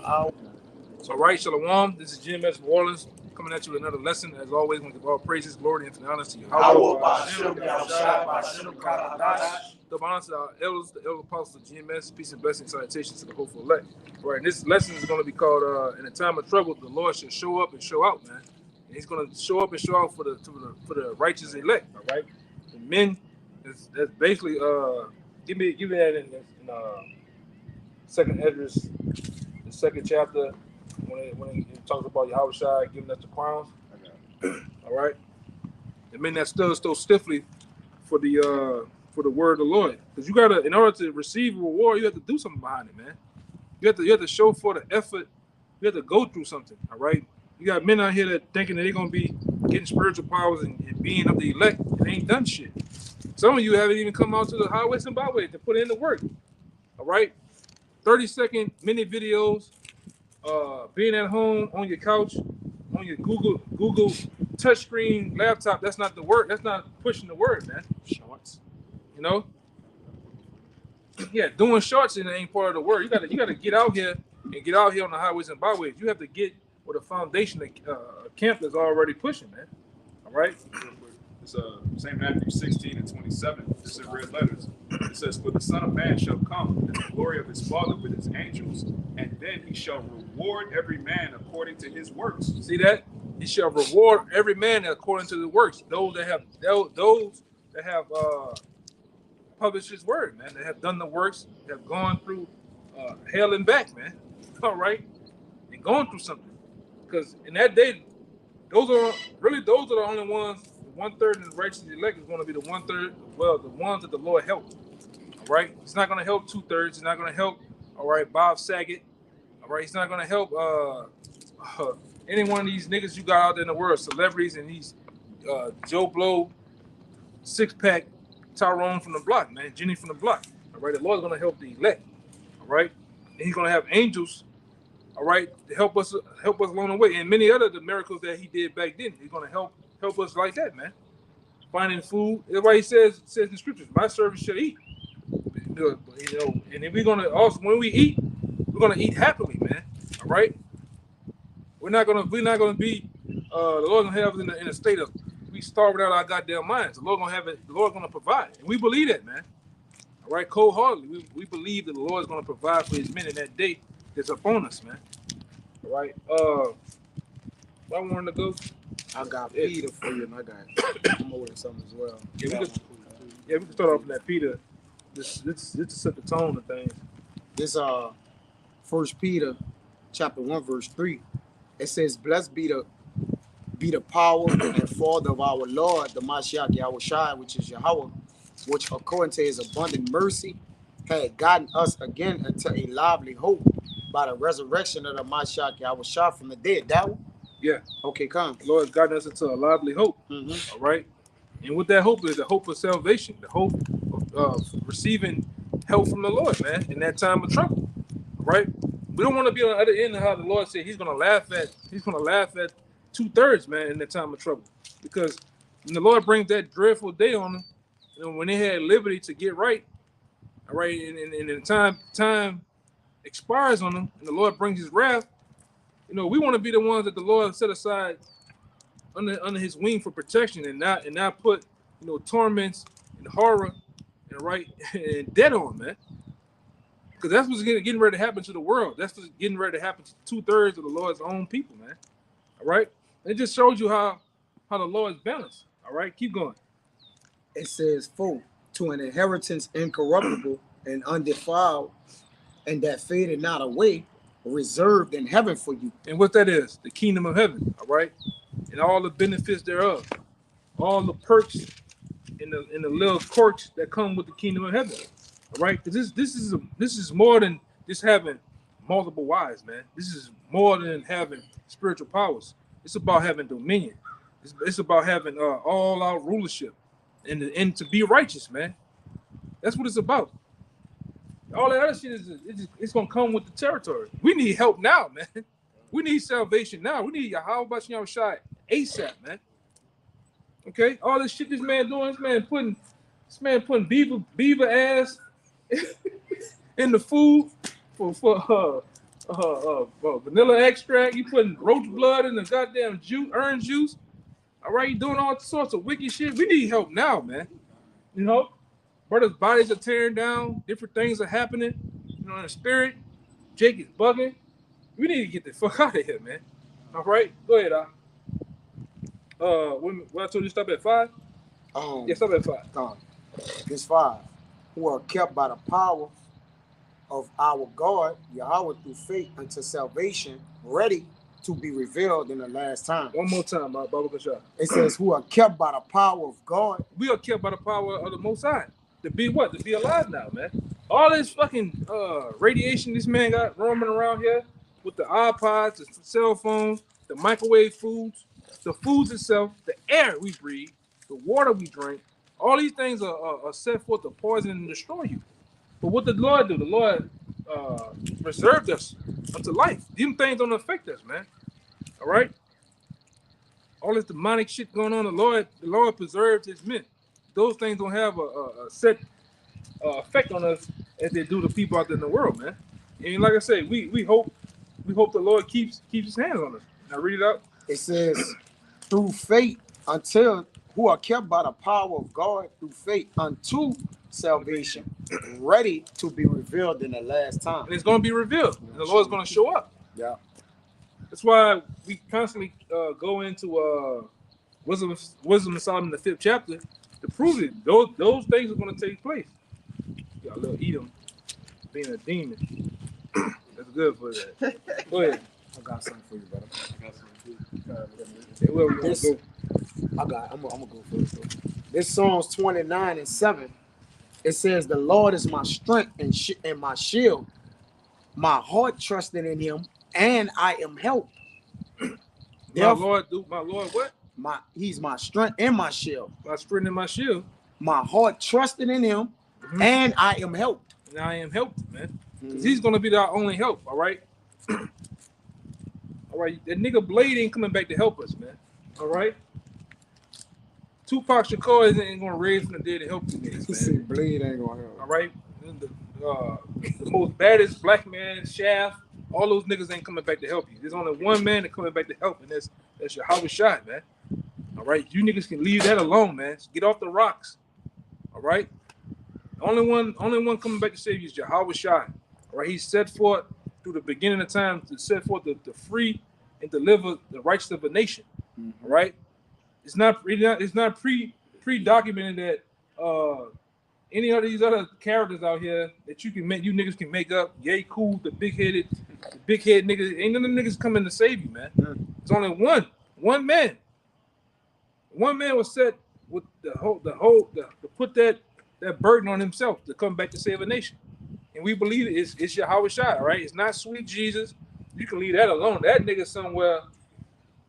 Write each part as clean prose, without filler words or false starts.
All right, Shalom. This is GMS New Orleans coming at you with another lesson. As always, we give all praises, glory, and infinite honor to you. Double honor to our elders, the elder apostles of GMS. Peace and blessings, salutations to the hopeful elect. All right, and this lesson is going to be called "In a Time of Trouble, the Lord should show up and show out, man." And He's going to show up and show out for the righteous elect. All right, the men. That's basically give me that in Second Esdras, the second chapter. When it talks about Yahushua giving us the crowns, all right, the men that stood so stiffly for the word of the Lord, because you gotta, in order to receive a reward, you have to do something behind it, man. You have to show for the effort. You have to go through something, all right. You got men out here that thinking that they're gonna be getting spiritual powers and being of the elect, and they ain't done shit. Some of you haven't even come out to the highways and byways to put in the work, all right. 30-second mini videos. Being at home on your couch, on your Google touchscreen laptop, that's not the word. That's not pushing the word, man. Shorts, you know. Yeah, doing shorts and it ain't part of the word. You gotta get out here and get out here on the highways and byways. You have to get with a foundation camp that's already pushing, man. All right. It's St. Matthew 16:27. This is in red letters. It says, "For the Son of Man shall come in the glory of his Father with his angels, and then he shall reward every man according to his works." See that? He shall reward every man according to the works. Those that have published his word, man. They have done the works. They have gone through hell and back, man. All right, and going through something. Because in that day, those are the only ones. 1/3 of the righteous elect is going to be the 1/3. Well, the ones that the Lord helped. All right, He's not going to help 2/3. He's not going to help. All right, Bob Saget. All right, He's not going to help any one of these niggas you got out there in the world, celebrities and these Joe Blow, six pack, Tyrone from the block, man, Jenny from the block. All right, the Lord's going to help the elect. All right, and He's going to have angels. All right, to help us along the way, and many other the miracles that He did back then. He's going to help us like that, man. Finding food. That's why He says in the scriptures, "My servants shall eat." You know, and then we're gonna also, when we eat, we're gonna eat happily, man. All right. We're not gonna be the Lord gonna have us in a state of we starving out our goddamn minds. The Lord gonna have it. The Lord's gonna provide, and we believe that, man. All right, cold-heartedly, we believe that the Lord's gonna provide for His men in that day that's upon us, man. All right. I wanted to go. I got Peter for you, and I'm ordering something as well. Yeah, we can start off with that Peter. This to set the tone of things. This 1 Peter chapter 1 verse 3. It says, "Blessed be the power and Father of our Lord, the Mashiach Yahushua, which is Yahweh, which according to His abundant mercy had gotten us again into a lively hope by the resurrection of the Mashiach Yahushua from the dead." That one? Yeah. Okay, come. The Lord has gotten us into a lively hope. Mm-hmm. All right. And what that hope is, the hope of salvation, the hope of receiving help from the Lord, man, in that time of trouble. All right. We don't want to be on the other end of how the Lord said He's gonna laugh at 2/3, man, in that time of trouble. Because when the Lord brings that dreadful day on them, you know, when they had liberty to get right, all right, and the time expires on them, and the Lord brings His wrath. You know, we want to be the ones that the Lord set aside under His wing for protection, and not put, you know, torments and horror and and dead on, man. Because that's what's getting ready to happen to the world. That's what's getting ready to happen to 2/3 of the Lord's own people, man. All right, it just shows you how the Lord is balanced. All right, keep going. It says, "For to an inheritance incorruptible and undefiled, and that faded not away, reserved in heaven for you." And what that is, the kingdom of heaven. All right, and all the benefits thereof, all the perks and the little quirks that come with the kingdom of heaven. All right, because this is more than just having multiple wives, man. This is more than having spiritual powers. It's about having dominion. It's about having all out rulership and to be righteous, man. That's what it's about. All that other shit it's gonna come with the territory. We need help now, man. We need salvation now. We need Yahweh Bashem Yahushua ASAP, man. Okay, all this shit this man doing, this man putting beaver ass in the food for vanilla extract. You putting roach blood in the goddamn juice, orange juice. All right, you doing all sorts of wicked shit. We need help now, man. You know, brothers' bodies are tearing down. Different things are happening. You know, in the spirit. Jake is bugging. We need to get the fuck out of here, man. All right, go ahead, what I told you to stop at 5? Yeah, stop at 5. This 5, who are kept by the power of our God, Yahweh, through faith unto salvation, ready to be revealed in the last time. One more time, Baba Kasha. It says, who are kept by the power of God. We are kept by the power of the Most High. To be what? To be alive now, man. All this fucking radiation this man got roaming around here with the iPods, the cell phones, the microwave foods, the foods itself, the air we breathe, the water we drink, all these things are set forth to poison and destroy you. But what did the Lord do? The Lord reserved us unto life. These things don't affect us, man. All right? All this demonic shit going on, the Lord preserved his men. Those things don't have a set effect on us as they do to people out there in the world, man. And like I said, we hope the Lord keeps his hands on us. Now read it out. It says, through faith until who are kept by the power of God through faith unto salvation, ready to be revealed in the last time. And it's going to be revealed. And the Lord's going to show up. Yeah. That's why we constantly go into Wisdom of Solomon, the 5th chapter, to prove it. Those things are going to take place. You got a little Edom being a demon. That's good for that. Go ahead. I got something for you, brother. Hey, where we gonna go? I'm gonna go first. Though. This Psalms 29:7. It says, "The Lord is my strength and my shield. My heart trusted in Him, and I am helped." My Lord, what? He's my strength and my shield. My strength and my shield. My heart trusted in Him, and I am helped. And I am helped, man. Because He's gonna be our only help. All right. All right, that nigga Blade ain't coming back to help us, man. All right. Tupac Shakur ain't gonna raise from the dead to help you niggas, man. Blade ain't gonna help. All right. The most baddest black man, Shaft, all those niggas ain't coming back to help you. There's only one man that coming back to help, and that's Yahweh Shai, man. All right, you niggas can leave that alone, man. Just get off the rocks. All right. Only one coming back to save you is Yahweh Shai. All right, he set forth through the beginning of time to set forth the free and deliver the rights of a nation. All right. It's not pre-documented that any of these other characters out here that you niggas can make up. Yay, cool, the big head niggas. Ain't none of them niggas coming to save you, man. It's only one man. One man was set with to put that burden on himself to come back to save a nation. And we believe it's Yahweh Shai, right? It's not sweet Jesus. You can leave that alone. That nigga somewhere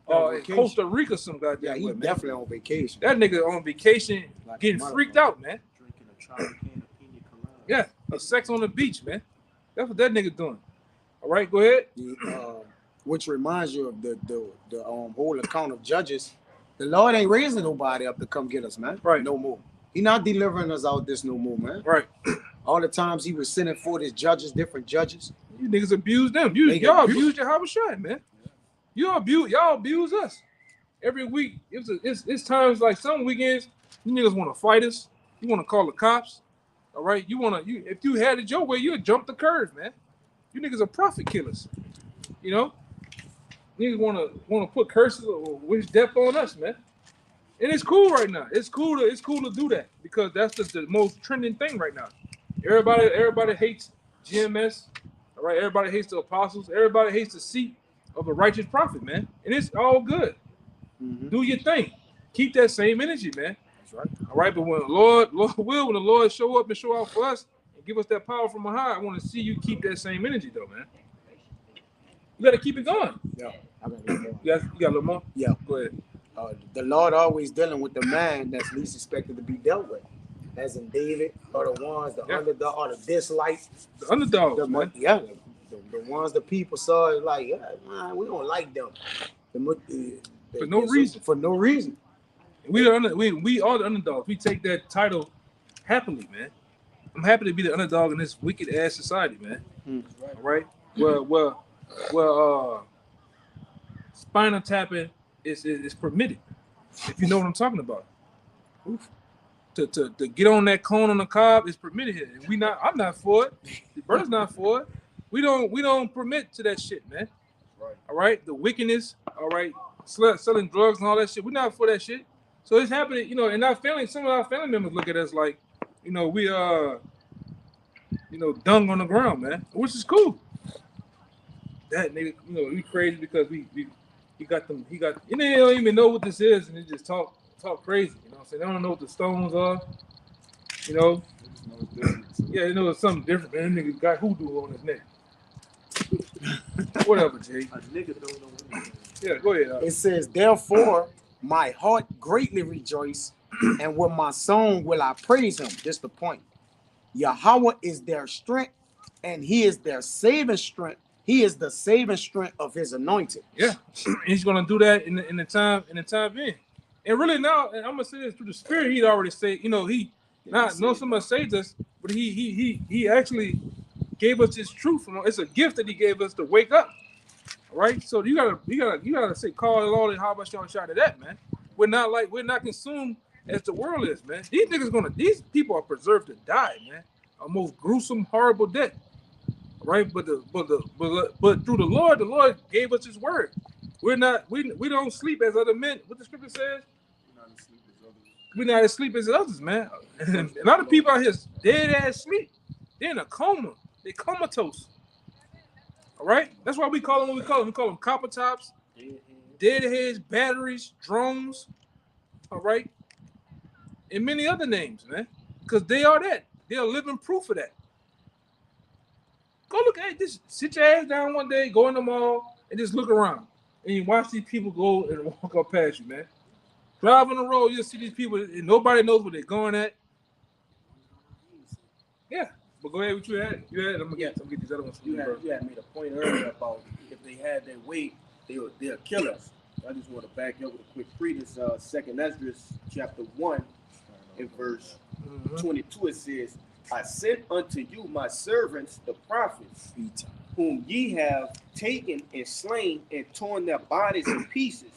in Costa Rica, some goddamn. Yeah, he's definitely on vacation. That nigga on vacation, like getting freaked out, man. Drinking a Tropicana Pina Colada. Yeah, a sex on the beach, man. That's what that nigga doing. All right, go ahead. Which reminds you of the whole account of Judges. The Lord ain't raising nobody up to come get us, man. Right. No more. He not delivering us out this no more, man. Right. All the times he was sending forth his judges, different judges. You niggas abuse them. Y'all abuse Yahweh Shai, man. Y'all abuse us. Every week, it's times like some weekends, you niggas want to fight us. You want to call the cops. All right. If you had it your way, you'd jump the curve, man. You niggas are profit killers. You know? Niggas want to put curses or wish death on us, man. And it's cool right now. It's cool to do that because that's just the most trending thing right now. Everybody hates GMS. All right, everybody hates the apostles. Everybody hates the seat of a righteous prophet, man. And it's all good. Do your thing. Keep that same energy, man. That's right. All right, but when the Lord will, when the Lord show up and show out for us and give us that power from on high, I want to see you keep that same energy, though, man. You got to keep it going. Yeah. I got a little more. You got a little more? Yeah. Go ahead. The Lord always dealing with the man that's least expected to be dealt with. As in David, or the ones, the underdog, or the disliked. The underdogs, man. Yeah, the ones the people saw like, yeah, man, we don't like them. For no reason. For no reason. We are the underdogs. We take that title happily, man. I'm happy to be the underdog in this wicked ass society, man. All right. Well, Well, spinal tapping is permitted. If you know what I'm talking about. To get on that cone on the cob is permitted here. And I'm not for it. The brother's not for it. We don't permit to that shit, man. Right. All right. The wickedness, all right, selling drugs and all that shit. We're not for that shit. So it's happening, you know, in our family, some of our family members look at us like, you know, we dung on the ground, man, which is cool. That nigga, you know, we crazy because he got them, they don't even know what this is, and they just talk crazy, you know what I'm saying? They don't know what the stones are, you know. Yeah, they know it's something different, man. That nigga got hoodoo on his neck. Whatever, Jay. A nigga don't know anything. Yeah, go ahead. It says, therefore, my heart greatly rejoice, and with my song will I praise him. This the point. Yahweh is their strength, and he is their saving strength. He is the saving strength of his anointed. Yeah, he's gonna do that in the time being. And really now, and I'm gonna say this through the spirit, he'd already say, you know, he not so much saved us, but he actually gave us his truth. It's a gift that he gave us to wake up. All right, so you gotta say, call the Lord and how much y'all shot at that, man. We're not consumed as the world is, man. These people are preserved to die, man. A most gruesome, horrible death. Right, but through the Lord gave us his word. We don't sleep as other men. What the scripture says, we're not as sleep as others, man. And a lot of people out here dead ass sleep. They're in a coma. They're comatose. All right, that's why we call them what we call them. We call them copper tops, deadheads, batteries, drones. All right, and many other names, man, because they are that. They are living proof of that. Go look at this. Sit your ass down one day, go in the mall, and just look around. And you watch these people go and walk up past you, man. Drive on the road, you'll see these people, and nobody knows where they're going at. Yeah, but go ahead, what you had? I'm gonna get these other ones. You had made a point earlier about if they had their way, they'll kill us. I just want to back you up with a quick read. It's 2nd Esdras chapter 1 in verse 22. It says, I sent unto you my servants, the prophets, whom ye have taken and slain and torn their bodies in pieces,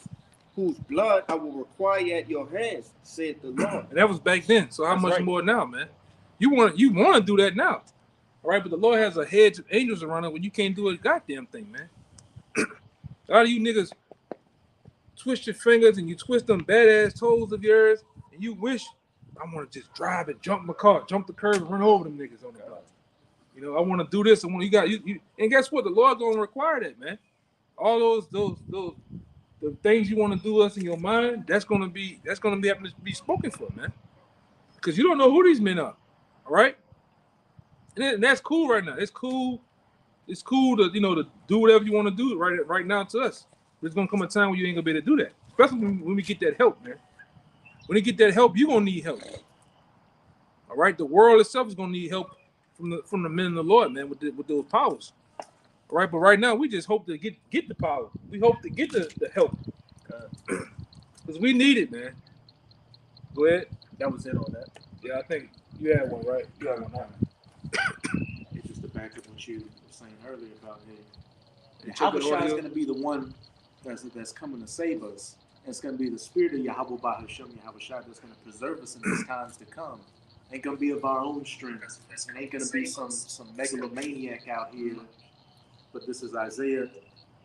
whose blood I will require at your hands, saith the Lord. And that was back then. So how much more now, man? You want to do that now, all right? But the Lord has a hedge of angels around it when you can't do a goddamn thing, man. A lot of you niggas twist your fingers and you twist them badass toes of yours, and you wish. I want to just drive and jump my car, jump the curb and run over them niggas on the block. You know, I want to do this. And and guess what? The Lord gonna require that, man. All those the things you want to do us in your mind, that's gonna be having to be spoken for, man. Because you don't know who these men are. All right, and that's cool right now. It's cool. It's cool to to do whatever you want to do right now to us. There's gonna come a time where you ain't gonna be able to do that, especially when we get that help, man. When you get that help, you're gonna need help. All right, the world itself is gonna need help from the men of the Lord, man, with those powers. All right, but right now we just hope to get the power. We hope to get the help because we need it, man. Go ahead. That was it on that. Yeah, I think you had one, right? You had one now. It's just to back up what you were saying earlier about check Yahweh the Shai is audio. going to be the one that's coming to save us. It's going to be the spirit of Yahweh Bahashem, Yahweh Shai, that's going to preserve us in these times to come. Ain't going to be of our own strength. It ain't going to be some megalomaniac out here. But this is Isaiah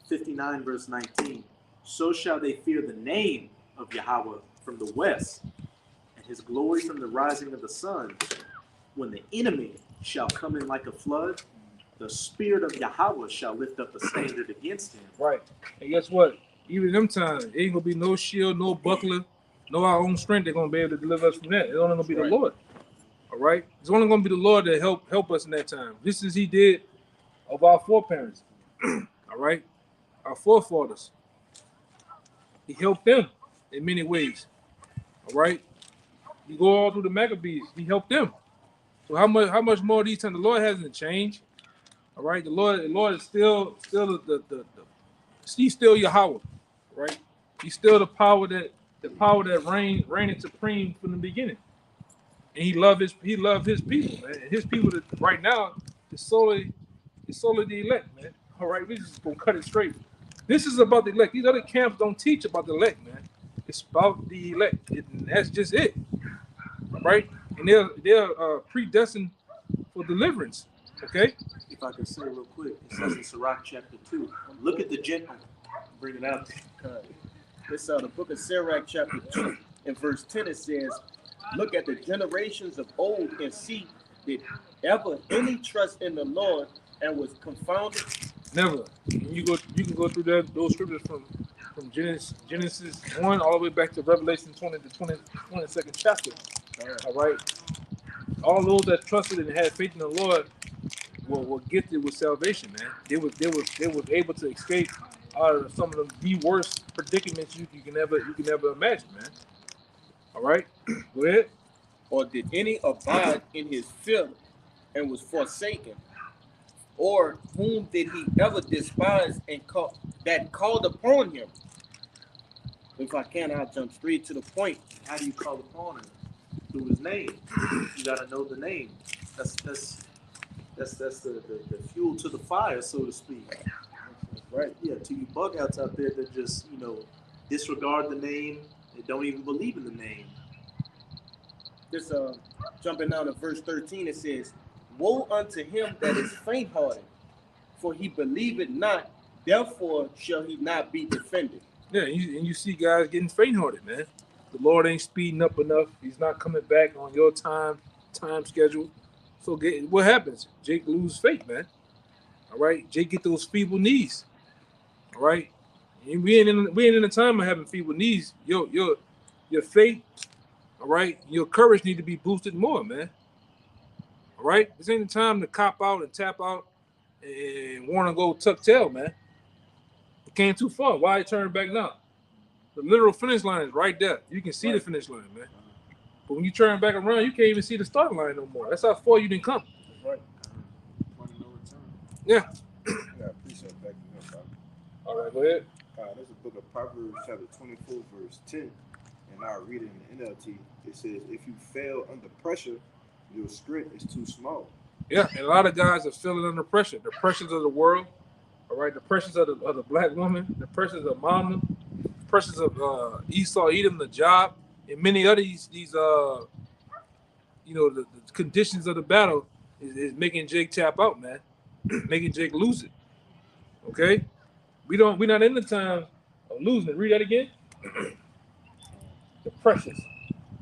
59, verse 19. So shall they fear the name of Yahweh from the west, and his glory from the rising of the sun. When the enemy shall come in like a flood, the spirit of Yahweh shall lift up a standard against him. Right. And guess what? Even them times, it ain't gonna be no shield, no buckler, no our own strength. They're gonna be able to deliver us from that. It's only gonna be the Lord. All right. It's only gonna be the Lord that help us in that time. Just as He did of our foreparents. All right. Our forefathers. He helped them in many ways. All right. You go all through the Maccabees. He helped them. So how much more these times? The Lord hasn't changed. All right. The Lord is still He's still Yahweh. Right. He's still the power that reigned supreme from the beginning. And he loved his people, man. And his people that right now is solely the elect, man. All right, we just gonna cut it straight. This is about the elect. These other camps don't teach about the elect, man. It's about the elect, and that's just it. All right, and they're predestined for deliverance. Okay, If I can say real quick, it says in Sirach chapter 2, look at the Gentile. Bring it out. It's the book of Sirach, chapter 2, and verse 10. It says, "Look at the generations of old and see, did ever any trust in the Lord and was confounded?" never. And you can go through those scriptures from Genesis 1 all the way back to Revelation 20 to 22nd chapter. All right, all those that trusted and had faith in the Lord were gifted with salvation, man. They was able to escape out of some of the worst predicaments you can ever imagine, man. All right, go ahead. Or did any abide in his filth and was forsaken? Or whom did he ever despise and called upon him? If I can, I'll jump straight to the point. How do you call upon him? Through his name. You got to know the name. That's the fuel to the fire, so to speak. Right. Yeah, to you bug outs out there that just, disregard the name and don't even believe in the name. This jumping down to verse 13, it says, "Woe unto him that is faint-hearted, for he believeth not, therefore shall he not be defended." Yeah, and you see guys getting faint-hearted, man. The Lord ain't speeding up enough. He's not coming back on your time schedule. So what happens? Jake lose faith, man. All right, Jake get those feeble knees. All right, and we ain't in the time of having feeble knees. Your faith, all right, your courage need to be boosted more, man. All right, this ain't the time to cop out and tap out and want to go tuck tail, man. It came too far. Why turn back now? The literal finish line is right there. You can see the finish line, man. But when you turn back around, you can't even see the starting line no more. That's how far you didn't come. Right. Point of no return. Yeah. Yeah, I appreciate that. All right, go ahead. This is the book of Proverbs, chapter 24, verse 10. And I'll read it in the NLT. It says, "If you fail under pressure, your strength is too small." Yeah, and a lot of guys are feeling under pressure. The pressures of the world, all right, the pressures of the black woman, the pressures of mama, the pressures of Esau, Edom, the job, and many other these the conditions of the battle is making Jake tap out, man, making Jake lose it. Okay, we're not in the time of losing it. Read that again. The pressures.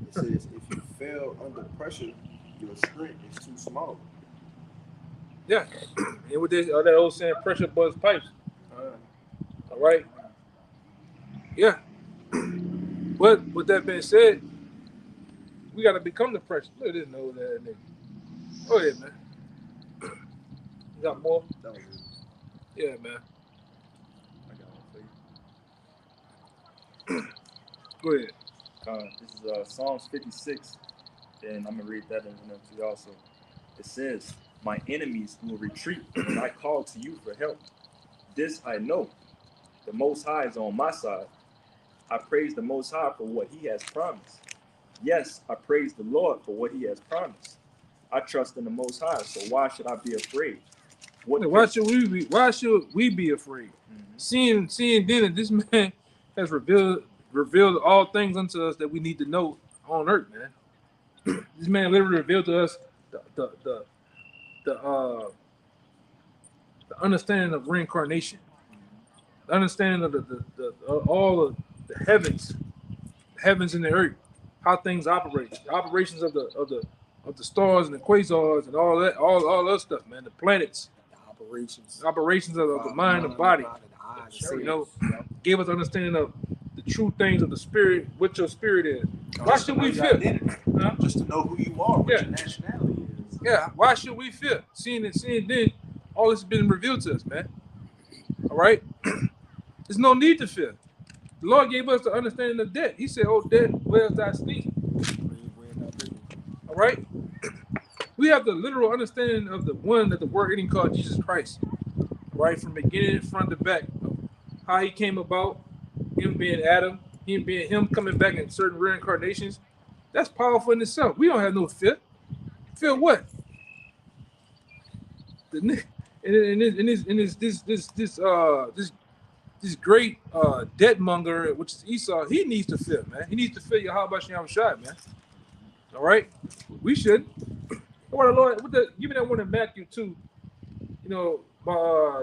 It says, "If you fail under pressure, your strength is too small." Yeah, and with this, that old saying, pressure buzz pipes. All right. Yeah. But with that being said, we got to become the pressure. Look at this nose that nigga. Go ahead, man. You got more? That was it. Yeah, man. I got one for you. Go ahead. This is Psalms 56, and I'm going to read that in NLT also. It says, "My enemies will retreat when I call to you for help. This I know. The Most High is on my side. I praise the Most High for what he has promised. Yes, I praise the Lord for what he has promised. I trust in the Most High, so why should I be afraid? Why should we be afraid? Mhm. Seeing then that this man has revealed all things unto us that we need to know on earth, man. This man literally revealed to us the understanding of reincarnation, the understanding of the all of the heavens and the earth, how things operate, the operations of the stars and the quasars and all that stuff, man. The planets, operations of the mind and body. So, gave us understanding of the true things of the spirit, what your spirit is. Why should we fear? Huh? Just to know who you are, what Yeah. your nationality is. Yeah, why should we fear? Seeing then, all this has been revealed to us, man. All right? There's no need to fear. The Lord gave us the understanding of death. He said, "Oh, death, where's thy sting?" All right? We have the literal understanding of the one that the word eating called Jesus Christ. Right? From beginning, front to back. How he came about, him being Adam, him coming back in certain reincarnations. That's powerful in itself. We don't have no fear. Fear what? If this great debt monger, which is Esau, he needs to fear, man. He needs to fear Yahweh Shem Shai, man. All right, we should. What the Lord, give me that one in Matthew 2. You know,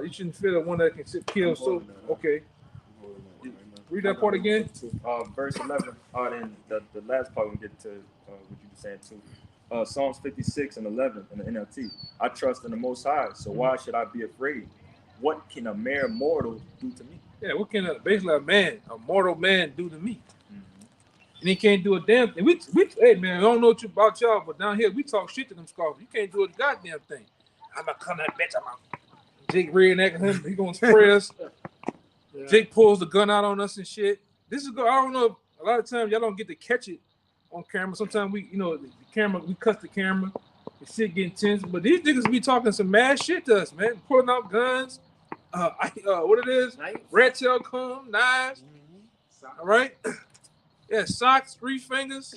you shouldn't fear the one that can kill. So okay, read that part again. Verse 11. Then the last part we get to what you were saying too. Psalms 56 and 11 in the NLT. I trust in the Most High, so why should I be afraid? What can a mere mortal do to me? Yeah, what can basically a mortal man do to me? And he can't do a damn thing. We hey man, I don't know about y'all, but down here we talk shit to them scoffers. You can't do a goddamn thing. I'm gonna come that bitch. Jake reenacting him. He gonna spray us. Yeah. Jake pulls the gun out on us and shit. This is good. I don't know. A lot of times y'all don't get to catch it on camera. Sometimes we cut the camera. The shit getting tense. But these niggas be talking some mad shit to us, man. Pulling out guns. What it is? Red tail comb, knives. All right. Yeah, socks, 3 fingers.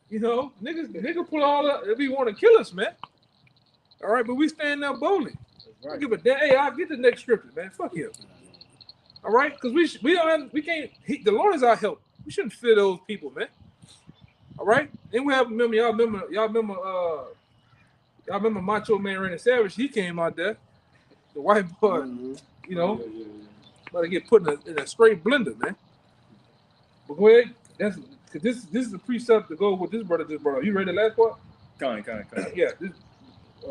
You know, niggas pull all up. They want to kill us, man. All right, but we stand there boldly. Right. Give a damn. Hey, I'll get the next scripture, man. Fuck you. All right, because we can't. The Lord is our help. We shouldn't fear those people, man. All right. Then we have y'all remember Macho Man Randy Savage? He came out there, the white boy. You know, about to get put in a straight blender, man. But go ahead. This is the precept to go with this brother. You read the last part? Kind. Yeah. This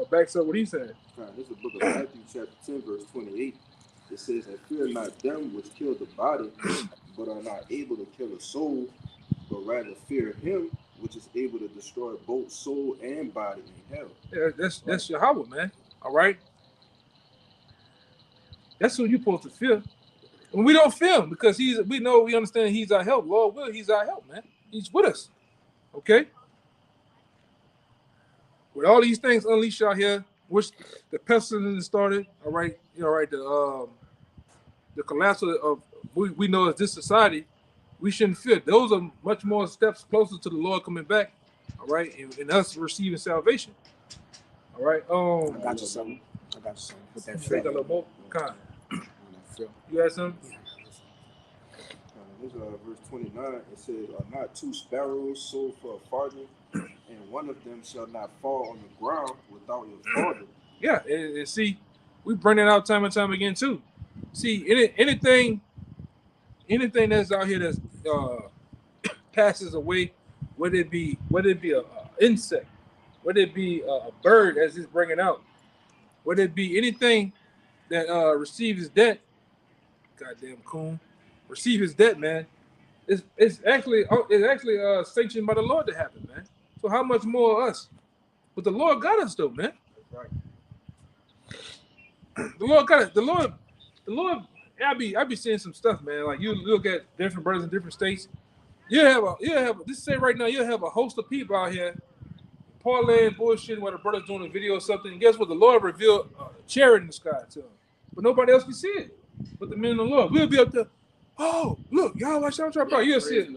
backs up what he's saying. This is the book of Matthew, chapter 10, verse 28. It says, "And fear not them which kill the body, but are not able to kill the soul, but rather fear him which is able to destroy both soul and body in hell." Yeah, that's Yahweh, man. All right. That's who you're supposed to fear. And we don't fear him because we understand he's our help. Lord will, he's our help, man. He's with us. Okay? With all these things unleashed out here, which the pestilence started, all right, the collapse of we know as this society, we shouldn't fear. Those are much more steps closer to the Lord coming back, all right, and us receiving salvation. All right. I got you something. With that Take a little more. You had something? This verse 29. It says, "Are not 2 sparrows sold for a farthing, and one of them shall not fall on the ground without your Father?" Yeah, and see, we bring it out time and time again too. See, anything that's out here that's passes away, whether it be a insect, whether it be a bird as it's bringing out, whether it be anything that receives his debt, goddamn coon, receive his debt, man. It's actually sanctioned by the Lord to happen, man. So how much more us? But the Lord got us though, man. Right. The Lord got it. The Lord. I be seeing some stuff, man. Like you look at different brothers in different states. You have this say right now. You'll have a host of people out here parlaying bullshit while the brother's doing a video or something. And guess what? The Lord revealed a chariot in the sky to him, but nobody else can see it. But the men of the Lord, we'll be up there. Oh, look, y'all watch out, you'll see it.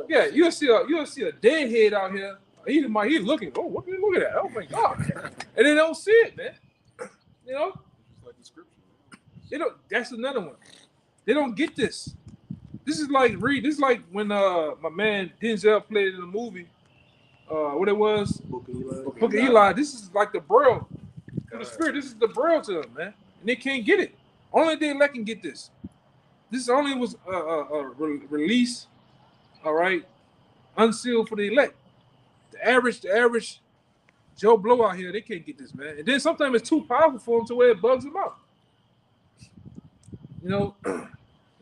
Yeah, you'll see a deadhead out here. He's looking. Oh, what are you looking at? Oh my God! And they don't see it, man. You know, Like the scripture. they don't. That's another one. They don't get this. This is like when my man Denzel played in the movie. What it was? Book of Eli. Book of Eli. This is like the braille for the spirit. This is the braille to them, man, and they can't get it. Only the elect can get this. This only was a release, all right, unsealed for the elect. The average Joe Blow out here, they can't get this, man. And then sometimes it's too powerful for them to where it bugs them out. You know,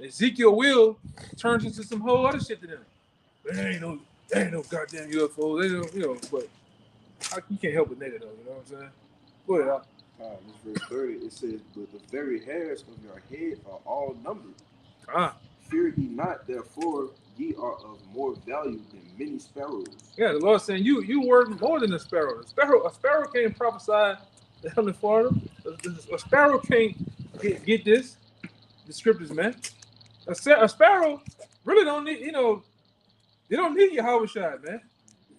Ezekiel will turns into some whole other shit to them. There ain't no goddamn UFO. They don't, you know, but you can't help a nigga though. You know what I'm saying? Go ahead. This verse 30, it says, "But the very hairs of your head are all numbered. Fear ye not, therefore ye are of more value than many sparrows." Yeah, the Lord saying you worth more than a sparrow. A sparrow can't prophesy the Heavenly Father. A sparrow can't get this. The scriptures, man. A sparrow really don't need, they don't need Yahweh Shai, man.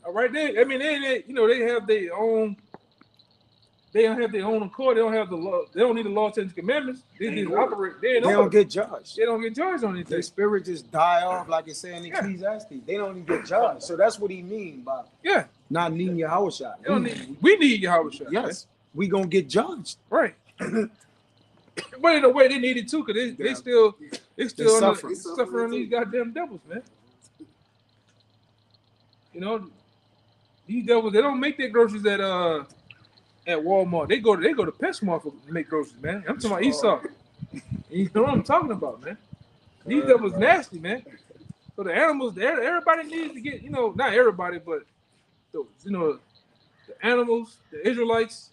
All right, they have their own they don't have their own accord. They don't have the law. They don't need the law, 10 commandments. They just operate. They don't get judged. They don't get judged on anything. Their spirit just die off, like it's saying in Ecclesiastes. They don't even get judged. So that's what he mean by not needing Yahushua. We need Yahushua. Yes, we gonna get judged. Right. But in a way, they need it too, because they still suffering these goddamn devils, man. You know, these devils, they don't make their groceries at Walmart. They go to PetSmart to make groceries, man. I'm talking about Esau. You know what I'm talking about, man. These devils nasty, man. So the animals, everybody needs to get, not everybody, but the animals, the Israelites,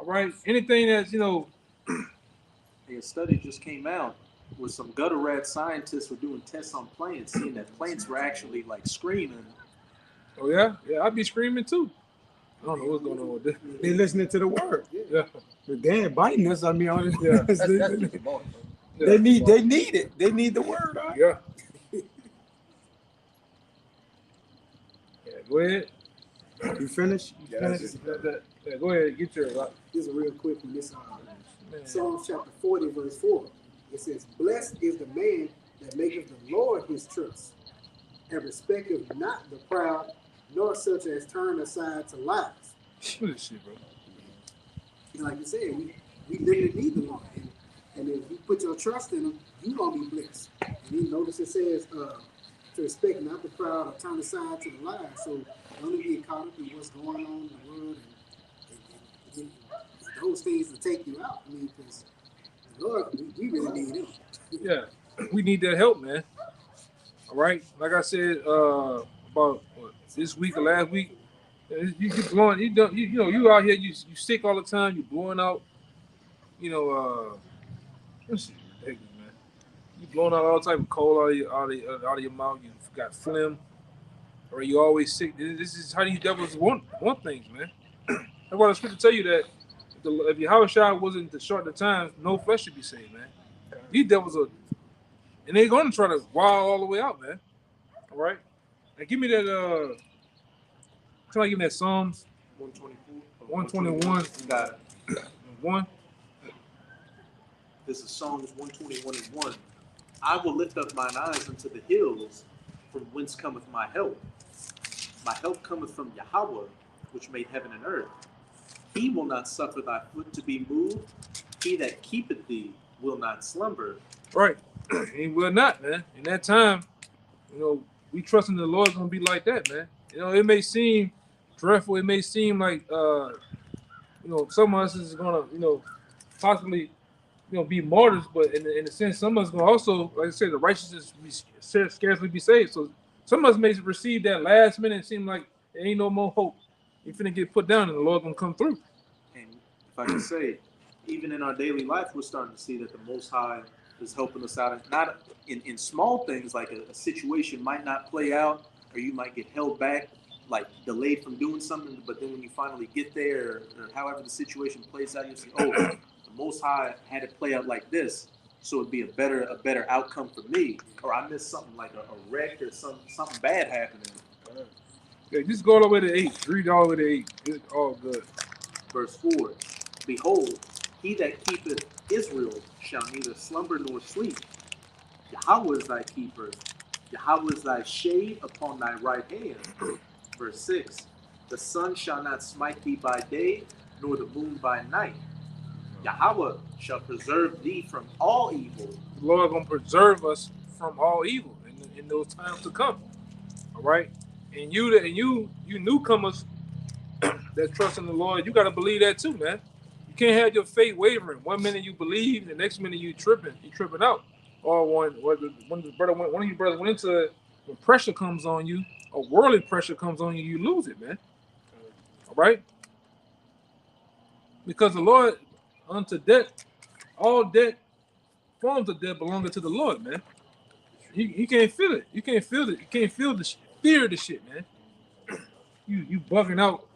all right, anything that's, A study just came out where some gutter rat scientists were doing tests on plants, seeing that plants were actually like screaming. Oh yeah, I'd be screaming too. I don't know what's going on with this. They listening to the word. Yeah, but they ain't biting us. I mean, yeah. They need it. They need the word. Right? Yeah. Yeah. Go ahead. You finished? Yeah, go ahead. Get your. This is real quick from this Psalms chapter 40, verse 4. It says, "Blessed is the man that maketh the Lord his trust, and respecteth not the proud, nor such as turn aside to lies." What is shit, bro? And like you said, we literally need the Lord. And if you put your trust in him, you're going to be blessed. And you notice it says, to respect not the proud or turn aside to the lies. So don't get caught up in what's going on in the world and those things to take you out. I mean, because the Lord, we really need him. Yeah, we need that help, man. All right, like I said about this week or last week, you keep blowing. You out here, you sick all the time. You blowing out. This is ridiculous, man. You blowing out all type of cold out of your mouth. You got phlegm, or you always sick. This is how these devils want things, man. That's why the scripture tell you that if Yahushua wasn't to short the time, no flesh should be saved, man. These devils are, and they're going to try to wild all the way out, man. All right, now give me that. Somebody give me that Psalms 121. Got it. 1. This is Psalms 121:1. I will lift up mine eyes unto the hills, from whence cometh my help. My help cometh from Yahweh, which made heaven and earth. He will not suffer thy foot to be moved. He that keepeth thee will not slumber. Right. He will not, man. In that time, we trust in the Lord is going to be like that, man. It may seem dreadful. It may seem like, some of us is going to, possibly, be martyrs. But in a sense, some of us going to also, like I said, the righteous scarcely be saved. So some of us may receive that last minute and seem like there ain't no more hope. You finna get put down and the Lord gonna come through. And if I can say, even in our daily life, we're starting to see that the Most High is helping us out. Not in small things, like a situation might not play out, or you might get held back, like delayed from doing something. But then when you finally get there, or however the situation plays out, you see, the Most High had it play out like this, so it'd be a better outcome for me. Or I missed something like a wreck or something bad happening. Yeah, just go all the way to 8. Read all the way to 8. It's all good. Verse 4. Behold, he that keepeth Israel shall neither slumber nor sleep. Yahweh is thy keeper. Yahweh is thy shade upon thy right hand. Verse 6. The sun shall not smite thee by day, nor the moon by night. Yahweh shall preserve thee from all evil. The Lord gonna preserve us from all evil in those times to come. All right. And you newcomers that trust in the Lord, you got to believe that too, man. You can't have your faith wavering. One minute you believe, the next minute you tripping out. Or one of you brothers went into it, when pressure comes on you, or worldly pressure comes on you, you lose it, man. All right? Because the Lord, unto death, all debt, forms of debt belonging to the Lord, man. You can't feel it. You can't feel it. You can't feel the fear of the shit, man. You bugging out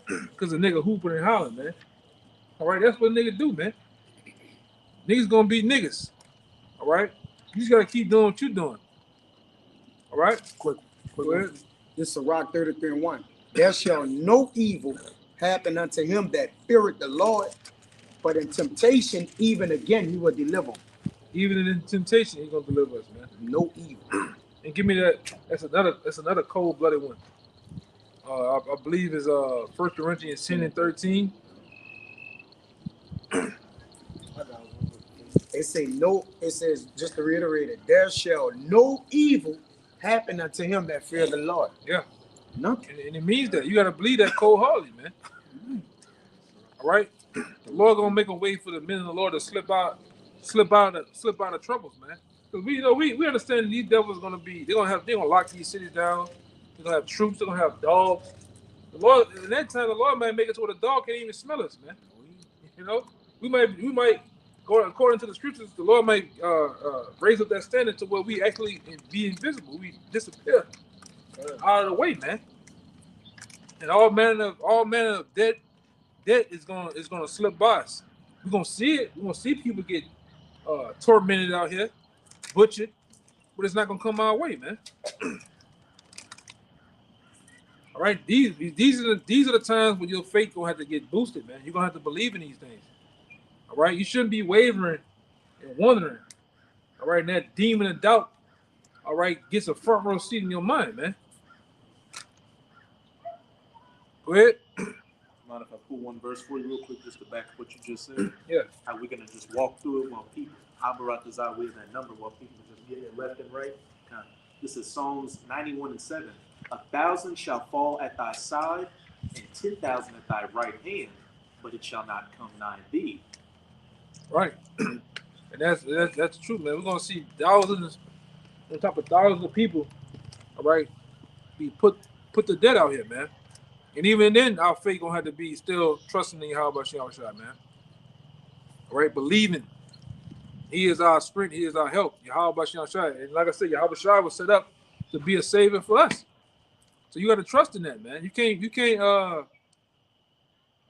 because a nigga hooping and hollering, man. All right, that's what niggas do, man. Niggas gonna be niggas. All right, you just gotta keep doing what you're doing. All right, Quick. This is Sirach 33:1. There shall no evil happen unto him that feareth the Lord, but in temptation, even again, he will deliver him. Even in temptation, he's gonna deliver us, man. No evil. And give me that. That's another cold-blooded one. I believe is 1 Corinthians 10 and 13. It says, just to reiterate it, there shall no evil happen unto him that fear the Lord. Yeah. Nothing. And it means that you gotta believe that cold-heartedly, man. All right. The Lord gonna make a way for the men of the Lord to slip out of troubles, man. Because we understand these devils gonna they're gonna lock these cities down. They're gonna have troops. They're gonna have dogs. The Lord, in that time, the Lord might make it to where the dog can't even smell us, man. You know, we might go according to the scriptures. The Lord might raise up that standard to where we actually be invisible. We disappear out of the way, man. And all manner of debt is gonna slip by us. We're gonna see it. We're gonna see people get tormented out here, butchered, but it's not gonna come our way, man. All right, these are the times when your faith gonna have to get boosted, man. You're gonna have to believe in these things. All right, you shouldn't be wavering and wondering. All right, and that demon of doubt, all right, gets a front row seat in your mind, man. Go ahead. Mind if I pull one verse for you real quick, just to back up what you just said? Yeah. How we're gonna just walk through it while people, Abarat is out with that number, while people just get it left and right. This is Psalms 91 and 7. 1,000 shall fall at thy side, and 10,000 at thy right hand, but it shall not come nigh thee. Right. And that's true, man. We're gonna see thousands on top of thousands of people, all right, be put to death out here, man. And even then, our faith gonna have to be still trusting in Yahweh Shah, man. All right, believing He is our strength, He is our help, Yahweh Shah. And like I said, Yahweh Shah was set up to be a savior for us. So you got to trust in that, man. You can't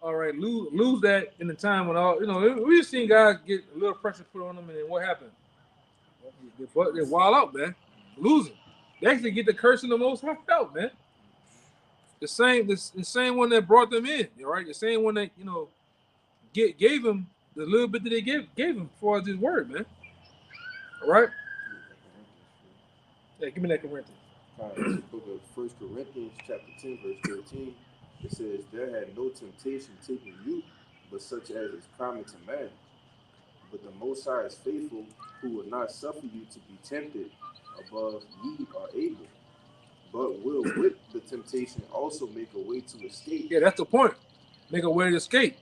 all right, lose that in the time when we just seen guys get a little pressure put on them, and then what happened? They wild out, man. Losing. They actually get the curse in the most high out, man. The same one that brought them in, all right? The same one that, gave him the little bit that they gave him for his word, man. All right? Yeah, give me that Corinthians. Book of 1 Corinthians chapter 10, verse 13. It says, there had no temptation taken you, but such as is common to man. But the Most High is faithful, who will not suffer you to be tempted above ye are able, but will with the temptation also make a way to escape. Yeah, that's the point. Make a way to escape.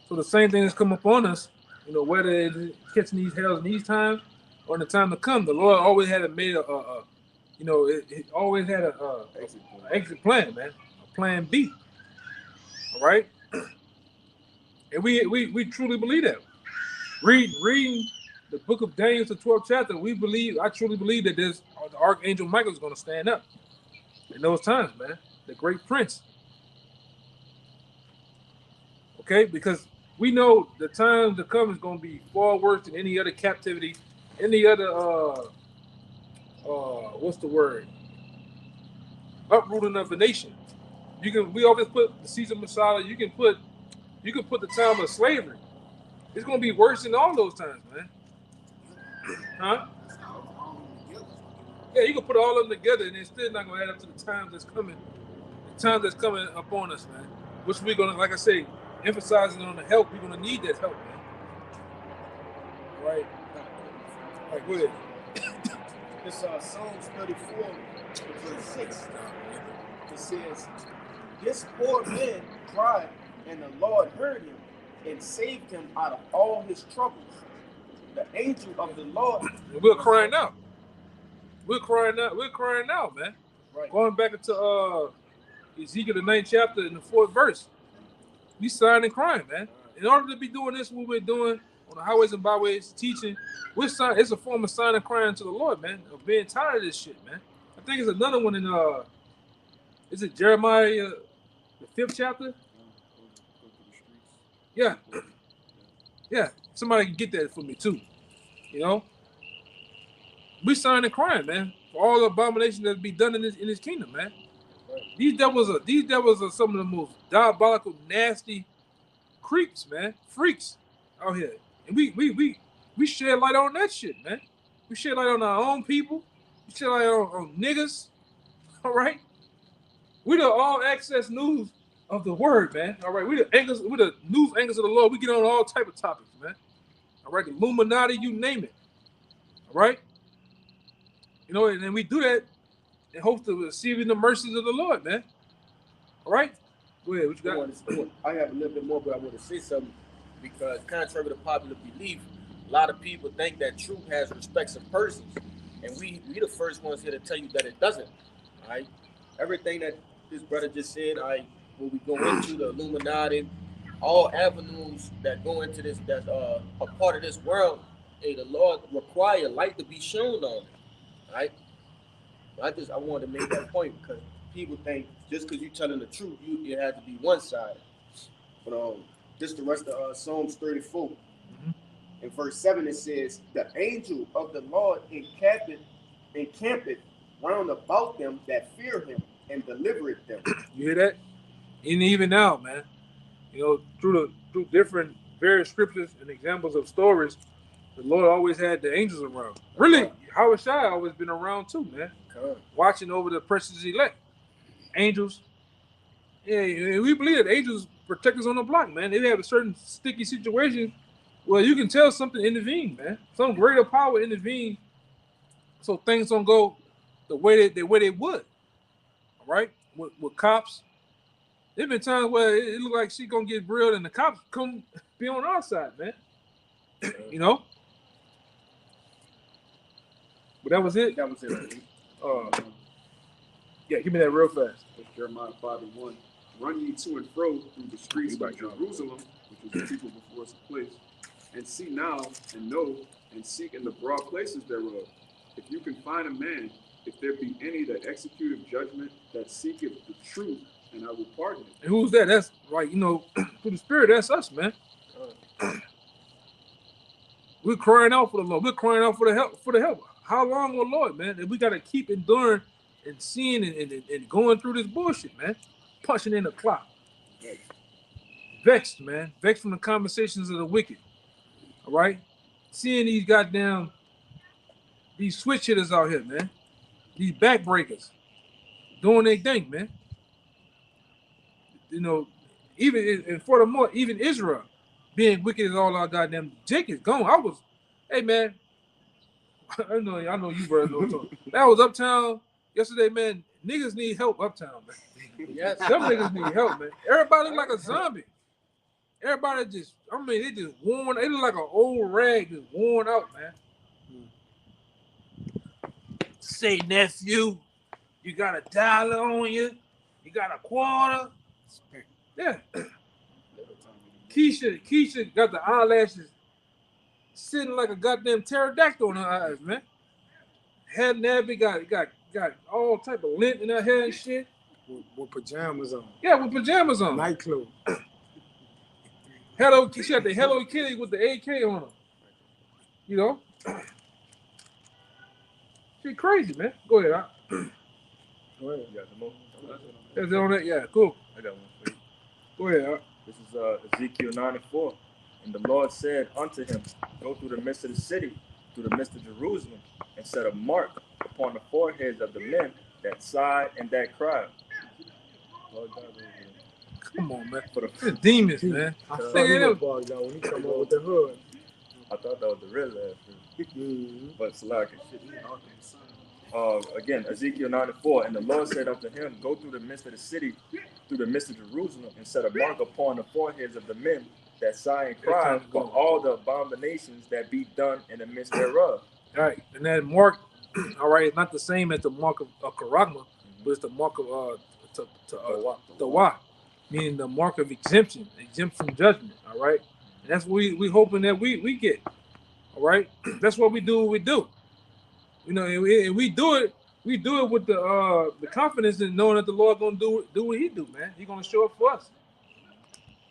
So the same thing that's come upon us, whether it's catching these hells in these times or in the time to come, the Lord always had it always had a exit plan, man, a plan B. All right, and we truly believe that. Reading the book of Daniel, the 12th chapter, I truly believe that the Archangel Michael is going to stand up in those times, man. The great prince. Okay, because we know the time to come is going to be far worse than any other captivity, any other what's the word? Uprooting of the nation. We always put the season of Messiah. You can put the time of slavery. It's gonna be worse than all those times, man. Huh? Yeah, you can put all of them together, and it's still not gonna add up to the time that's coming. The time that's coming upon us, man. Which we're gonna, like I say, emphasizing on the help. We're gonna need that help, man. All right. All right, go ahead. It's Psalms 34, verse 6. It says, this poor man cried, and the Lord heard him and saved him out of all his troubles. The angel of the Lord. We're crying out. We're crying out, man. Right. Going back into Ezekiel the 9th chapter in the 4th verse. We sighing and crying, man. In order to be doing this, what we're doing on the highways and byways, teaching, it's a form of sign and crying to the Lord, man, of being tired of this shit, man. I think it's another one in is it Jeremiah the 5th chapter? Yeah. Yeah. Somebody can get that for me too. We sighing and crying, man, for all the abominations that be done in this kingdom, man. These devils are some of the most diabolical, nasty creeps, man, freaks out here, and we shed light on that shit, man. We shed light on our own people. We shed light on niggas. All right, we the all access news of the word, man. All right, we the news anchors of the Lord. We get on all type of topics, man. All right, the Illuminati, you name it. All right, you know, and then we do that in hopes of receiving the mercies of the Lord, man. All right, go ahead. What you got? I have a little bit more, but I want to say something because, contrary to popular belief, a lot of people think that truth has respects of persons, and we the first ones here to tell you that it doesn't. All right, everything that this brother just said, when we go into the Illuminati, all avenues that go into this, that's a part of this world, the Lord require light to be shown on it. All right, I wanted to make that point because people think just because you're telling the truth, it has to be one side. But just the rest of Psalms 34. In verse 7 it says, "The angel of the Lord encampeth round about them that fear him and delivereth them." You hear that? And even now, man, you know, through different various scriptures and examples of stories, the Lord always had the angels around. Really, Howard Shai always been around too, man. Watching over the precious elect. Angels. Yeah, we believe that angels protect us on the block, man. They have a certain sticky situation where you can tell something intervened, man. Some greater power intervened so things don't go the way they would. All right? With cops. There's been times where it look like she gonna get grilled and the cops come be on our side, man. You know? But that was it. That was it. Yeah, give me that real fast. That's Jeremiah 5:1. "Run ye to and fro through the streets of Jerusalem," which was the people before its place, "and see now and know and seek in the broad places thereof. If you can find a man, if there be any that executeth judgment, that seeketh the truth, and I will pardon it." And who's that? That's right, you know, through the Spirit, that's us, man. We're crying out for the Lord. We're crying out for the help. How long, oh Lord, man? And we gotta keep enduring and seeing and going through this bullshit, man. Punching in the clock. Vexed, man. Vexed from the conversations of the wicked. All right? Seeing these switch hitters out here, man. These backbreakers doing their thing, man. You know, and furthermore, even Israel being wicked as all our goddamn Jake is gone. Hey man, I know you brother know. That was Uptown yesterday, man. Niggas need help Uptown, man. Yes. Some niggas need help, man. Everybody look like a zombie. Everybody they just worn. They look like an old rag just worn out, man. Say, nephew, you got a dollar on you? You got a quarter? Yeah. Keisha got the eyelashes sitting like a goddamn pterodactyl on her eyes, man. Head nappy, got all type of lint in her hair and shit. With pajamas on. Yeah, with pajamas on. Nightclub. She had the Hello Kitty with the AK on her. You know? She crazy, man. Go ahead. Go ahead. You got the more? Is it on that? Yeah, cool. I got one for you. Go ahead. This is Ezekiel 9:4. "And the Lord said unto him, Go through the midst of the city, through the midst of Jerusalem, and set a mark upon the foreheads of the men that sigh and that cry." Come on, man. For the demons, man. I thought he was bugged out when he come up with the hood. I thought that was the real laugh. But Salaki. Again, Ezekiel 9:4. "And the Lord said unto him, Go through the midst of the city, through the midst of Jerusalem, and set a mark upon the foreheads of the men that sigh and cry for all the abominations that be done in the midst thereof." All right, and that mark, all right, it's not the same as the mark of Karagma, but it's the mark of Tawah, meaning the mark of exemption from judgment. All right, and that's what we hoping that we get. All right, that's what we do. What we do, you know, and we do it. We do it with the confidence in knowing that the Lord gonna do what He do, man. He gonna show up for us.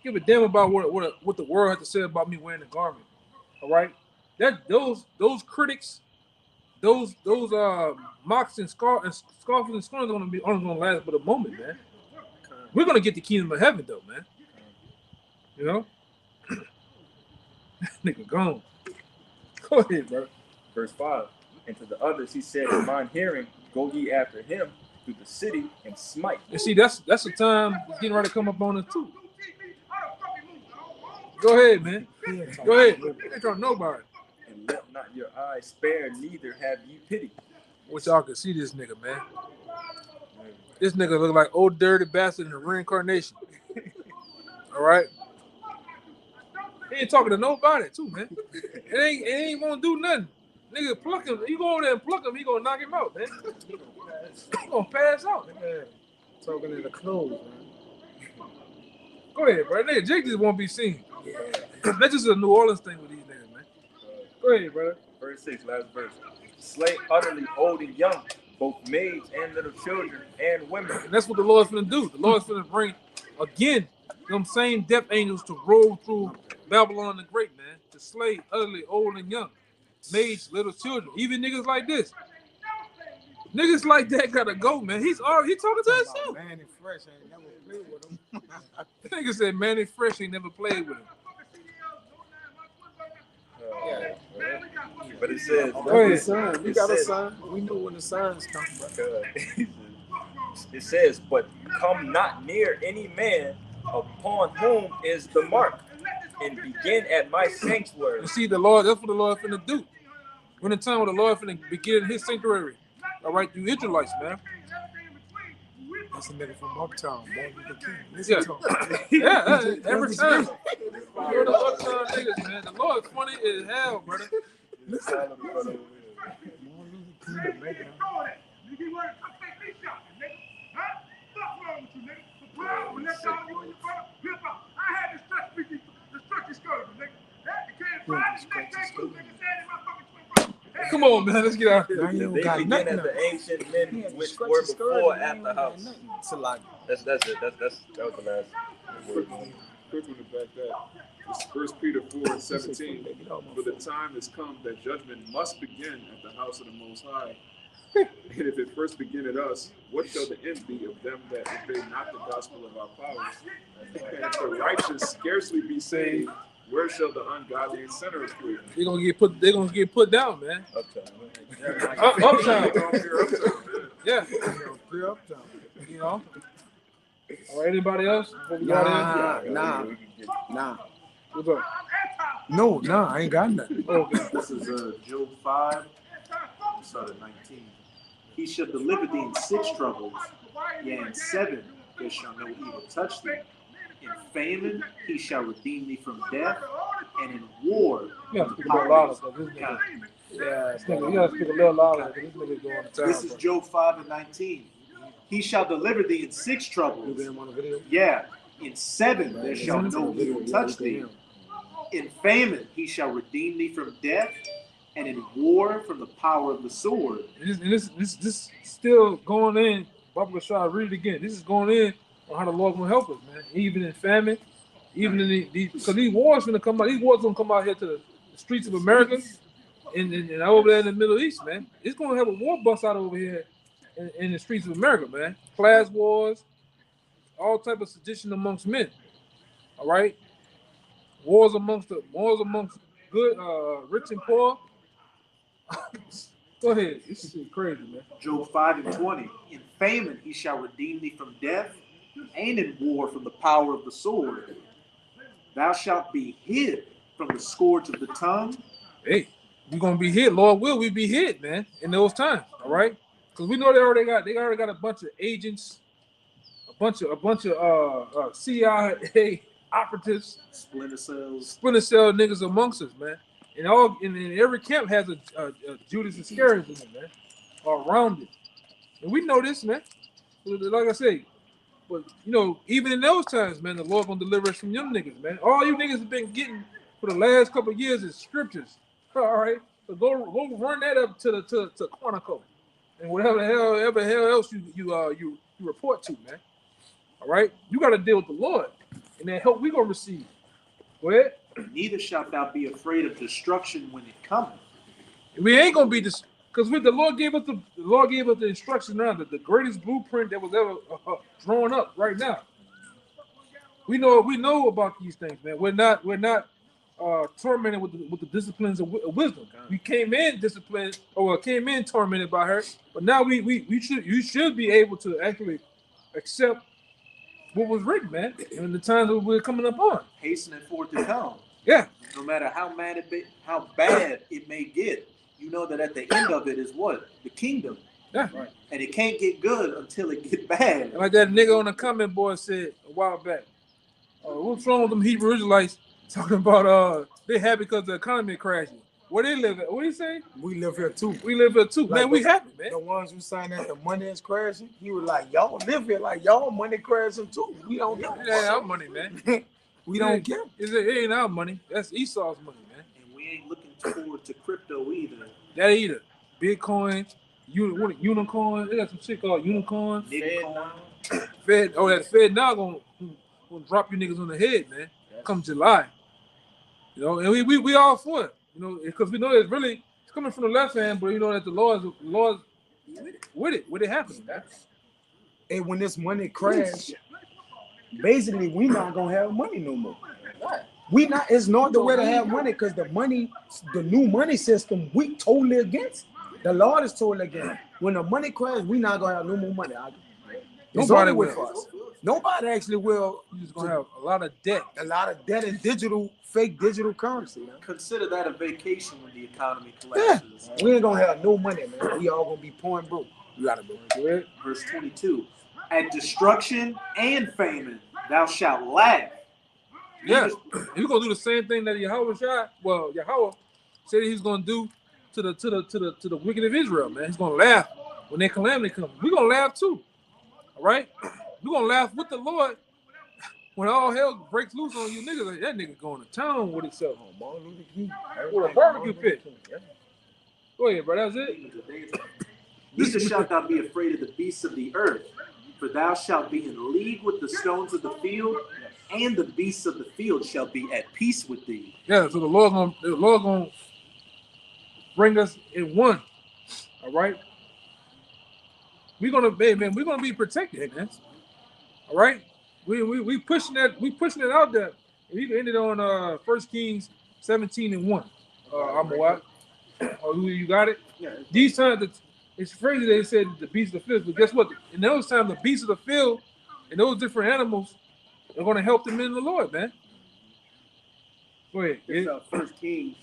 Give a damn about what the world has to say about me wearing the garment. All right, that those critics, those mocks and scoffers and scorners are only gonna last but a moment, man. We're gonna get the kingdom of heaven though, man. You know, nigga gone. Go ahead, bro. Verse 5. And to the others he said, in mine hearing, go ye after him through the city and smite. And see, that's the time it's getting ready to come up on us too. Go ahead, man. Go ahead. You ain't talking nobody. And let not your eyes spare, neither have ye pity. Wish y'all could see this nigga, man. This nigga look like old dirty bastard in the reincarnation. All right. He ain't talking to nobody too, man. It ain't gonna do nothing. Nigga, pluck him. You go over there and pluck him, he gonna knock him out, man. He gonna pass out. Man, talking in the clothes, man. Go ahead, bro. Nigga, Jake just won't be seen. That's just a New Orleans thing with these niggas, man. Go ahead, brother. Verse 6, last verse. Slay utterly old and young, both maids and little children and women. And that's what the Lord's gonna do. The Lord's gonna bring again them same death angels to roll through Babylon the Great, man, to slay utterly old and young, maids, little children, even niggas like this. Niggas like that gotta go, man. He talking to himself. Manny Fresh ain't never played with him. Nigga said Manny Fresh ain't never played with him. But it says, That's the sign. We got a sign. We know when the signs come, bro. it says, but come not near any man upon whom is the mark, and begin at my sanctuary. You see, the Lord, that's what the Lord finna do. When the time when the Lord finna begin his sanctuary. All right, you Israelites, man. That's a nigga from Uptown, boy. Yeah, every time. You're the Uptown niggas, man. The Lord funny as hell, brother. Come on, man. Let's get out here. They begin as the ancient men which were before at the house. That's it. That was the last word. Quick one to back that. It's 1 Peter 4:17. For the time has come that judgment must begin at the house of the Most High. And if it first begin at us, what shall the end be of them that obey not the gospel of our powers? And if the righteous scarcely be saved, where shall the ungodly and sinners flee? They're gonna get put down, man. Uptown. Uptown. Yeah. Uptown. You know. All right, anybody else? Before we got in? Nah. What's up? No, I ain't got nothing. Okay. This is Job 5, start at 19. He shall deliver thee in 6 troubles, yea, in 7 there shall no evil touch thee. In famine he shall redeem thee from death, and in war You gotta speak a little louder, so this nigga. Yeah, you gotta speak a little louder, because this nigga's going to town. This is Job 5 and 19. He shall deliver thee in 6 troubles. Yeah, in 7 there shall no evil touch thee. In famine he shall redeem thee from death, and in war from the power of the sword. And this still going in. Baba Shah, read it again. This is going in on how the Lord gonna help us, man. Even in famine, even in because these wars gonna come out. These wars gonna come out here to the streets of America, and over there in the Middle East, man. It's gonna have a war bust out over here in the streets of America, man. Class wars, all type of sedition amongst men. All right, wars amongst good, rich and poor. Go ahead. This is crazy, man. Job 5 and 20. In famine he shall redeem thee from death, and in war from the power of the sword. Thou shalt be hid from the scourge of the tongue. Hey, we're gonna be hit. Lord will we be hit, man, in those times. All right, because we know they already got a bunch of agents, a bunch of CIA operatives, Splinter cells. cell niggas amongst us, man. And every camp has a Judas Iscariot in it, man, around it. And we know this, man. Like I say, but you know, even in those times, man, the Lord gonna deliver us from them niggas, man. All you niggas have been getting for the last couple of years is scriptures. All right, so go run that up to Quantico and whatever hell else you report to, man. All right, you got to deal with the Lord, and that help we gonna receive. Go ahead. Neither shalt thou be afraid of destruction when it cometh. We ain't gonna be Because the Lord gave us the instruction now, that the greatest blueprint that was ever drawn up right now. We know about these things, man. We're not tormented with the disciplines of wisdom. We came in disciplined, or came in tormented by her, but now you should be able to actually accept what was written, man, in the times that we're coming up on. Hastening for it to come. Yeah. No matter how bad it may get, you know that at the end of it is what? The kingdom. Yeah. Right. And it can't get good until it get bad. And like that nigga on the comment board said a while back, what's wrong with them Hebrew Israelites talking about they happy because the economy crashing? Where they live at? What do you say? We live here too. We live here too. Like Man, we happy, man. The ones who signed that the money is crashing, he was like, y'all live here like y'all money crashing too. We don't It care. ain't our money, man. We don't care. It ain't our money. That's Esau's money, man. And we ain't looking forward to crypto either. That either. Bitcoin, unicorn. They got some shit called unicorn. Fed. Oh, that Fed now gonna drop you niggas on the head, man. Come July. You know, and we all for it. You know, because we know it's coming from the left hand, but you know that the Lord's with it. What it happened? And when this money crash, basically we not gonna have money no more. We not. It's not the way to have money, because the new money system, we totally against. The Lord is totally against. When the money crash, we not gonna have no more money. Nobody with will. us. Nobody actually will. You're just gonna have a lot of debt. A lot of debt and fake digital currency, man. Consider that a vacation when the economy Yeah. collapses. We ain't gonna have no money, man. We all gonna be poor and broke. You gotta go. Verse 22. At destruction and famine, thou shalt laugh. Yeah, he's gonna do the same thing that Yahweh said he's gonna do to the wicked of Israel, man. He's gonna laugh when their calamity comes. We're gonna laugh too. All right? We're gonna laugh with the Lord when all hell breaks loose on you niggas. Like, that nigga going to town with himself. With a barbecue pit. Go ahead, bro. That's it. Neither shalt thou be afraid of the beasts of the earth, for thou shalt be in league with the stones of the field, and the beasts of the field shall be at peace with thee. Yeah, so the Lord gonna bring us in one. All right. We're gonna be protected, man. All right. We pushing it out there. We can end it on 1 Kings 17:1. Amawat. Oh, you got it? Yeah. These times it's crazy they said the beasts of the field, but guess what? In those times, the beasts of the field and those different animals are gonna help them in the Lord, man. Go ahead. It's 1 Kings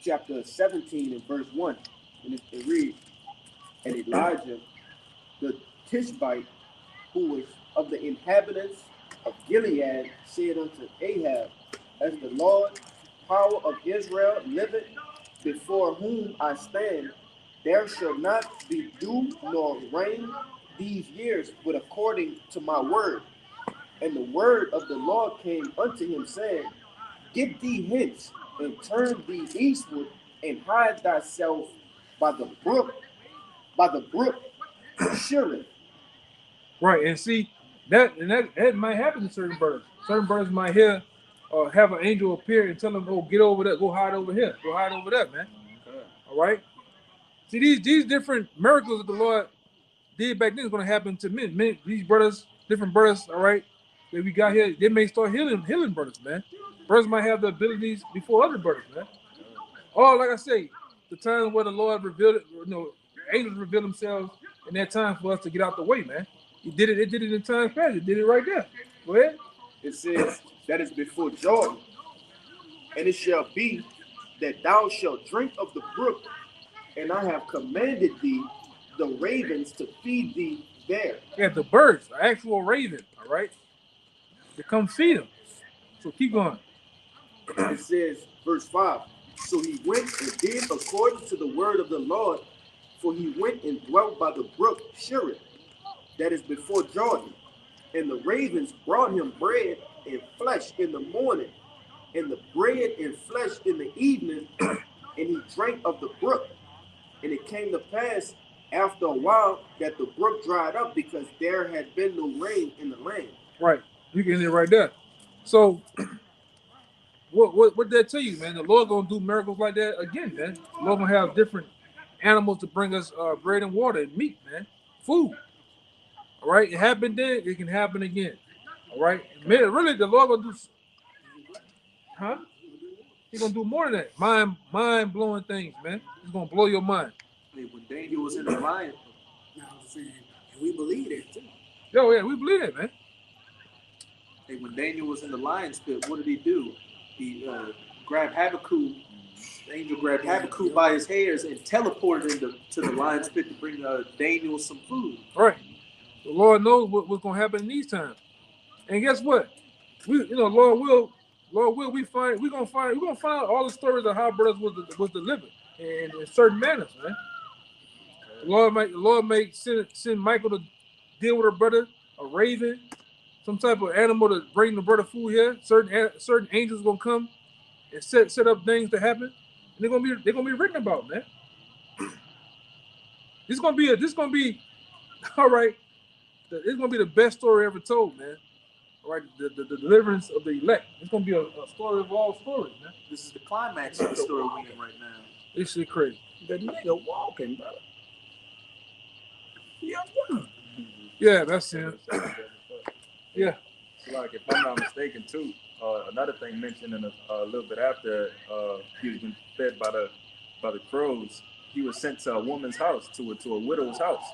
chapter 17 and verse 1. And it reads, and Elijah, the Tishbite, who was of the inhabitants of Gilead, said unto Ahab, as the Lord, power of Israel, liveth, before whom I stand, there shall not be dew nor rain these years, but according to my word. And the word of the Lord came unto him, saying, get thee hence, and turn thee eastward, and hide thyself by the brook Shurith. Right, and see that might happen to certain birds. Certain birds might hear or have an angel appear and tell them, "Oh, get over there, go hide over here, go hide over there, man." All right. See these different miracles that the Lord did back then is going to happen to men. These brothers, different brothers, all right, that we got here, they may start healing brothers, man. Brothers might have the abilities before other brothers, man. Oh, like I say, the time where the Lord revealed it, angels reveal themselves in that time for us to get out the way, man. He did it. It did it in times past. It did it right there. Go ahead. It says that is before Jordan. And it shall be that thou shalt drink of the brook, and I have commanded thee the ravens to feed thee there. Yeah, the birds, the actual raven, all right? To come feed them. So keep going. It says, verse 5, so he went and did according to the word of the Lord, for he went and dwelt by the brook Shurith, that is before Jordan. And the ravens brought him bread and flesh in the morning, and the bread and flesh in the evening, and he drank of the brook. And it came to pass after a while that the brook dried up, because there had been no rain in the land. Right. You can end it right there. So what that tell you, man? The Lord gonna do miracles like that again, man. The Lord gonna have different animals to bring us bread and water and meat, man, food. All right, it happened then, it can happen again. All right, man, really, the Lord gonna do, huh? He's gonna do more than that. Mind blowing things, man. He's gonna blow your mind. Hey, when Daniel was in the lion, Now I'm saying, and we believe that too. Yo, yeah, we believe it, man. hey, when Daniel was in the lion's pit, what did he do? He grabbed Habakkuk. The angel grabbed Habakkuk by his hairs and teleported him to the lion's pit to bring Daniel some food. All right, the Lord knows what's gonna happen in these times. And guess what? Lord will, we're gonna find all the stories of how brothers was delivered in certain manners, man. The Lord may send Michael to deal with a brother, a raven, some type of animal to bring the brother food here. Certain angels gonna come and set up things to happen, and they're gonna be written about, man. This gonna be all right. It's gonna be the best story ever told, man. All right, the deliverance of the elect. It's gonna be a story of all stories, man. This is the climax of the story we're in right now. This shit crazy. The nigga walking, brother. Yeah, that's it. Yeah. So like, if I'm not mistaken, too, another thing mentioned in a little bit after he was being fed by the crows, he was sent to a woman's house, to a widow's house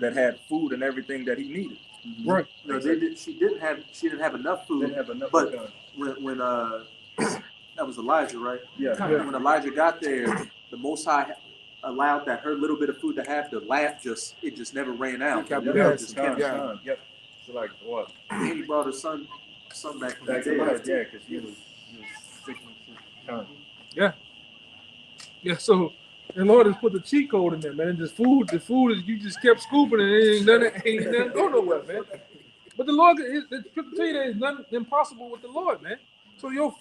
that had food and everything that he needed. Right. No, she didn't have enough food. Didn't have enough. But when that was Elijah, right? Yeah. When Elijah got there, the Most High allowed that her little bit of food to have the lamp just never ran out. Yep. It Yep. just kept Yep. Yep. So like what? And he brought his son back from the Back to life, dead. yeah, because he was sick and Yeah. So the Lord has put the cheat code in there, man. The food is you just kept scooping and it ain't nothing go nowhere, man. But the Lord, the scripture tell you there's nothing impossible with the Lord, man. So your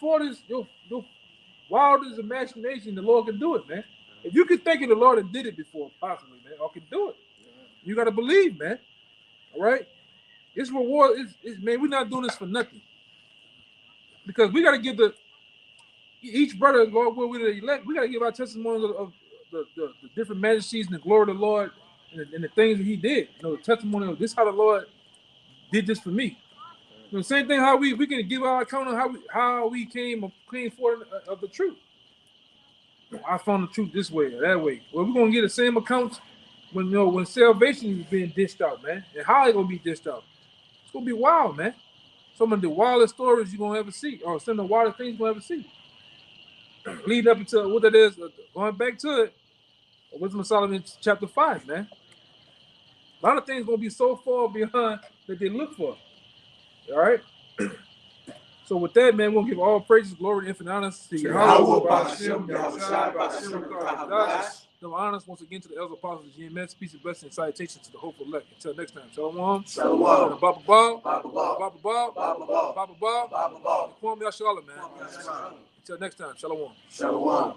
wildest imagination, the Lord can do it, man. If you can think of the Lord and did it before, possibly, man, or can do it. You gotta believe, man. All right? It's reward, man, we're not doing this for nothing. Because we gotta give each brother, Lord, where we're the elect, we gotta give our testimonies of the different majesties and the glory of the Lord and the things that he did. The testimony of this how the Lord did this for me. Same thing how we can give our account of how we came forth of the truth. I found the truth this way or that way. Well, we're gonna get the same accounts when salvation is being dished out, man. And how it's gonna be dished out. It's gonna be wild, man. Some of the wildest stories you're gonna ever see, or some of the wildest things you're gonna ever see. Lead up into what that is, going back to it, Wisdom of Solomon chapter 5, man. A lot of things gonna be so far behind that they look for. All right. So with that, man, we'll give all praises, glory, and infinite honor to Yahweh. No honors once again to the elders, apostles, GMS, peace and blessing, and salutations to the hopeful elect. Until next time, shalom. Shalom. Baba Bob. Baba Bob. Baba Bob. Kwame Yashala, man. Until next time, shalom. Shalom.